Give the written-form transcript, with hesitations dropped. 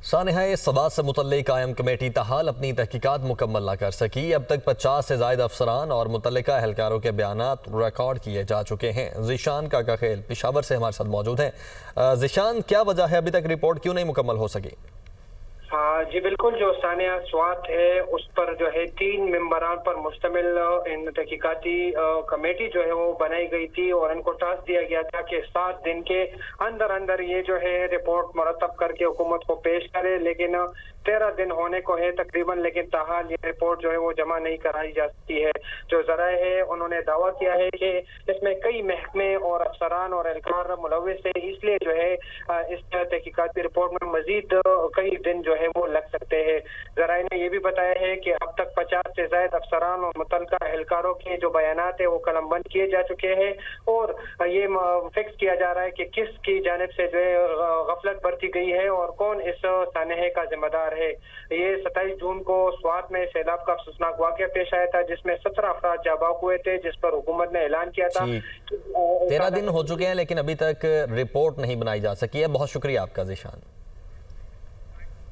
سانحۂ صبا سے متعلق قائم کمیٹی تاحال اپنی تحقیقات مکمل نہ کر سکی۔ اب تک 50 سے زائد افسران اور متعلقہ اہلکاروں کے بیانات ریکارڈ کیے جا چکے ہیں۔ ذیشان کاکاخیل پشاور سے ہمارے ساتھ موجود ہیں۔ ذیشان، کیا وجہ ہے ابھی تک رپورٹ کیوں نہیں مکمل ہو سکی؟ جی بالکل، جو سانحہ سوات ہے اس پر جو ہے 3 ممبران پر مشتمل تحقیقاتی کمیٹی جو ہے وہ بنائی گئی تھی اور ان کو ٹاسک دیا گیا تھا کہ 7 دن کے اندر اندر یہ جو ہے رپورٹ مرتب کر کے حکومت کو پیش کرے، لیکن 13 دن ہونے کو ہے تقریباً، لیکن تاحال یہ رپورٹ جو ہے وہ جمع نہیں کرائی جا سکتی ہے۔ جو ذرائع ہے انہوں نے دعویٰ کیا ہے کہ اس میں کئی محکمے اور افسران اور اہلکار ملوث ہے، اس لیے جو ہے اس تحقیقاتی رپورٹ میں مزید کئی دن جو ہے وہ لگ سکتے ہیں۔ ذرائع نے یہ بھی بتایا ہے کہ اب تک 50 سے زائد افسران اور متعلقہ اہلکاروں کے جو بیانات ہیں وہ قلم بند کیے جا چکے ہیں، اور یہ فکس کیا جا رہا ہے کہ کس کی جانب سے جو ہے غفلت برتی گئی ہے اور کون اس سانحے کا ذمہ دار ہے۔ یہ 27 جون کو سوات میں سیلاب کا افسوسناک واقعہ پیش آیا تھا، جس میں 17 افراد جاں بحق ہوئے تھے، جس پر حکومت نے اعلان کیا تھا۔ 13 دن ہو چکے ہیں لیکن ابھی تک رپورٹ نہیں بنائی جا سکی ہے۔ بہت شکریہ آپ کا ذیشان۔